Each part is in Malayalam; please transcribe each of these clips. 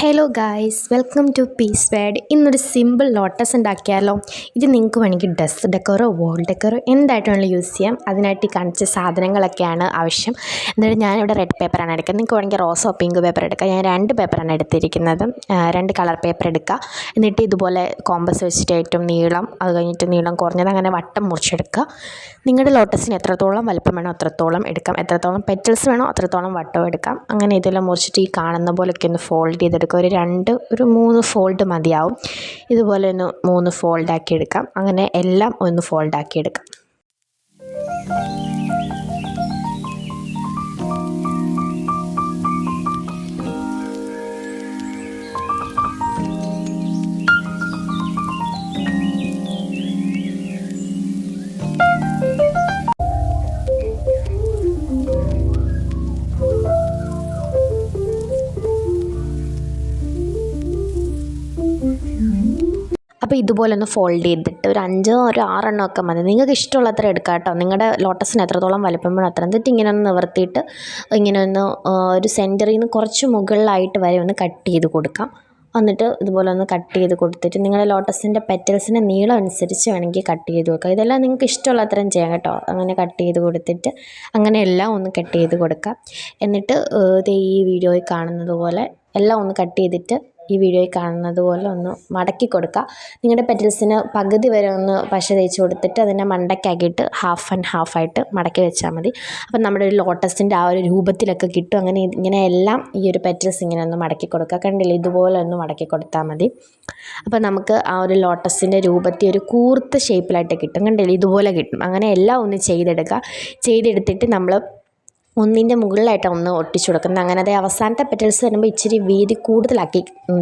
ഹലോ ഗായ്സ്, വെൽക്കം ടു പീസ് വേഡ്. ഇന്നൊരു സിമ്പിൾ ലോട്ടസ് ഉണ്ടാക്കിയാലോ. ഇത് നിങ്ങൾക്ക് വേണമെങ്കിൽ ഡ്രസ് ഡെക്കോറോ വോൾ ഡെക്കോറോ എന്തായിട്ട് വേണമെങ്കിലും യൂസ് ചെയ്യാം. അതിനായിട്ട് ഈ കാണിച്ച സാധനങ്ങളൊക്കെയാണ് ആവശ്യം. എന്നിട്ട് ഞാനിവിടെ റെഡ് പേപ്പറാണ് എടുക്കുന്നത്. നിങ്ങൾക്ക് വേണമെങ്കിൽ റോസോ പിങ്ക് പേപ്പർ എടുക്കുക. ഞാൻ 2 പേപ്പറാണ് എടുത്തിരിക്കുന്നത്. 2 കളർ പേപ്പർ എടുക്കുക. എന്നിട്ട് ഇതുപോലെ കോമ്പസ് വെച്ചിട്ട് ഏറ്റവും നീളം, അത് കഴിഞ്ഞിട്ട് നീളം കുറഞ്ഞത്, അങ്ങനെ വട്ടം മുറിച്ചെടുക്കുക. നിങ്ങളുടെ ലോട്ടസിന് എത്രത്തോളം വലുപ്പം വേണോ അത്രത്തോളം എടുക്കാം. എത്രത്തോളം പെറ്റൽസ് വേണോ അത്രത്തോളം വട്ടം എടുക്കാം. അങ്ങനെ ഇതെല്ലാം മുറിച്ചിട്ട് ഈ കാണുന്ന പോലെയൊക്കെ ഒന്ന് ഫോൾഡ് ചെയ്തെടുക്കുക. ഒരു 3 ഫോൾഡ് മതിയാവും. ഇതുപോലെ ഒന്ന് 3 ഫോൾഡാക്കി എടുക്കാം. അങ്ങനെ എല്ലാം ഒന്ന് ഫോൾഡാക്കി എടുക്കാം. അപ്പോൾ ഇതുപോലെ ഒന്ന് ഫോൾഡ് ചെയ്തിട്ട് ഒരു 5 ഒരു 6 എണ്ണമൊക്കെ മതി. നിങ്ങൾക്ക് ഇഷ്ടമുള്ള അത്ര എടുക്കാം കേട്ടോ. നിങ്ങളുടെ ലോട്ടസിന് എത്രത്തോളം വലുപ്പം വേണം അത്ര. എന്നിട്ട് ഇങ്ങനെ ഒന്ന് നിവർത്തിയിട്ട് ഇങ്ങനെ ഒന്ന് ഒരു സെൻറ്ററിൽ നിന്ന് കുറച്ച് മുകളിലായിട്ട് വരെ ഒന്ന് കട്ട് ചെയ്ത് കൊടുക്കാം. എന്നിട്ട് ഇതുപോലെ ഒന്ന് കട്ട് ചെയ്ത് കൊടുത്തിട്ട് നിങ്ങളുടെ ലോട്ടസിൻ്റെ പെറ്റൽസിൻ്റെ നീളം അനുസരിച്ച് വേണമെങ്കിൽ കട്ട് ചെയ്ത് കൊടുക്കുക. ഇതെല്ലാം നിങ്ങൾക്ക് ഇഷ്ടമുള്ള അത്രയും ചെയ്യാം കേട്ടോ. അങ്ങനെ കട്ട് ചെയ്ത് കൊടുത്തിട്ട് അങ്ങനെ എല്ലാം ഒന്ന് കട്ട് ചെയ്ത് കൊടുക്കാം. എന്നിട്ട് ഈ വീഡിയോയിൽ കാണുന്നത് പോലെ എല്ലാം ഒന്ന് കട്ട് ചെയ്തിട്ട് ഈ വീഡിയോയിൽ കാണുന്നത് പോലെ ഒന്ന് മടക്കി കൊടുക്കുക. നിങ്ങളുടെ പെറ്റൽസിന് പകുതി വരെ ഒന്ന് പശ തേച്ച് കൊടുത്തിട്ട് അതിൻ്റെ മണ്ടയ്ക്കാക്കിയിട്ട് ഹാഫ് ആൻഡ് ഹാഫായിട്ട് മടക്കി വെച്ചാൽ മതി. അപ്പം നമ്മുടെ ഒരു ലോട്ടസിൻ്റെ ആ ഒരു രൂപത്തിലൊക്കെ കിട്ടും. അങ്ങനെ ഇങ്ങനെ എല്ലാം ഈ ഒരു പെറ്റൽസ് ഇങ്ങനെ ഒന്ന് മടക്കി കൊടുക്കുക. കണ്ടില്ലേ, ഇതുപോലെ ഒന്ന് മടക്കി കൊടുത്താൽ മതി. അപ്പം നമുക്ക് ആ ഒരു ലോട്ടസിൻ്റെ രൂപത്തിൽ ഒരു കൂർത്ത ഷേപ്പിലായിട്ട് കിട്ടും. കണ്ടില്ലേ, ഇതുപോലെ കിട്ടും. അങ്ങനെ എല്ലാം ഒന്ന് ചെയ്തെടുത്തിട്ട് നമ്മൾ ഒന്നിൻ്റെ മുകളിലായിട്ട് ഒന്ന് ഒട്ടിച്ചു കൊടുക്കുന്നത്. അങ്ങനെ അതേ അവസാനത്തെ പെറ്റൽസ് വരുമ്പോൾ ഇച്ചിരി വീതി കൂടുതലാക്കി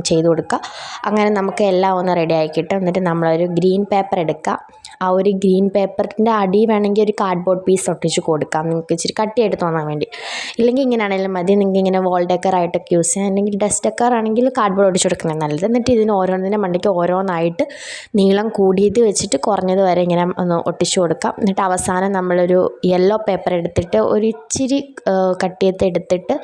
ചെയ്ത് കൊടുക്കുക. അങ്ങനെ നമുക്ക് എല്ലാം ഒന്ന് റെഡി ആക്കി കിട്ടും. എന്നിട്ട് നമ്മളൊരു ഗ്രീൻ പേപ്പർ എടുക്കുക. ആ ഒരു ഗ്രീൻ പേപ്പറിൻ്റെ അടി വേണമെങ്കിൽ ഒരു കാർഡ്ബോർഡ് പീസ് ഒട്ടിച്ച് കൊടുക്കാം, നിങ്ങൾക്ക് ഇച്ചിരി കട്ടിയായിട്ട് തോന്നാൻ വേണ്ടി. ഇല്ലെങ്കിൽ ഇങ്ങനെയാണെങ്കിലും മതി. നിങ്ങൾക്ക് ഇങ്ങനെ വോൾ ഡെക്കറായിട്ടൊക്കെ യൂസ് ചെയ്യാം. അല്ലെങ്കിൽ ഡസ്റ്റ് ഡെക്കർ ആണെങ്കിൽ കാർഡ്ബോർഡ് ഒട്ടിച്ച് കൊടുക്കുന്നത് നല്ലത്. എന്നിട്ട് ഇതിന് ഓരോന്നിൻ്റെ മണ്ടയ്ക്ക് ഓരോന്നായിട്ട് നീളം കൂടിയത് വെച്ചിട്ട് കുറഞ്ഞത് വരെ ഇങ്ങനെ ഒന്ന് ഒട്ടിച്ചു കൊടുക്കാം. എന്നിട്ട് അവസാനം നമ്മളൊരു യെല്ലോ പേപ്പർ എടുത്തിട്ട് ഒരു ഇച്ചിരി കട്ട് ചെയ്തെടുത്തിട്ട്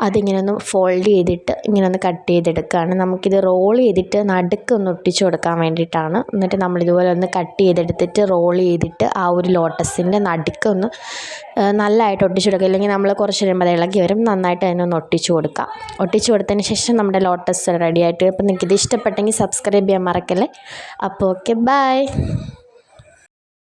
അതിങ്ങനെ ഒന്ന് ഫോൾഡ് ചെയ്തിട്ട് ഇങ്ങനെ ഒന്ന് കട്ട് ചെയ്തെടുക്കുകയാണ്. നമുക്കിത് റോൾ ചെയ്തിട്ട് നടുക്ക് ഒന്ന് ഒട്ടിച്ചു കൊടുക്കാൻ വേണ്ടിയിട്ടാണ്. എന്നിട്ട് നമ്മളിതുപോലെ ഒന്ന് കട്ട് ചെയ്തെടുത്തിട്ട് റോൾ ചെയ്തിട്ട് ആ ഒരു ലോട്ടസിൻ്റെ നടുക്ക് ഒന്ന് നല്ലതായിട്ട് ഒട്ടിച്ചു കൊടുക്കുക. ഇല്ലെങ്കിൽ നമ്മൾ കുറച്ച് കഴിയുമ്പോൾ അത് ഇളകി വരും. നന്നായിട്ട് അതിനൊന്ന് ഒട്ടിച്ചു കൊടുക്കുക. ഒട്ടിച്ചു കൊടുത്തതിന് ശേഷം നമ്മുടെ ലോട്ടസ് റെഡി ആയിട്ട്. അപ്പോൾ നിങ്ങൾക്ക് ഇത് ഇഷ്ടപ്പെട്ടെങ്കിൽ സബ്സ്ക്രൈബ് ചെയ്യാൻ മറക്കല്ലേ. അപ്പോൾ ഓക്കെ, ബൈ.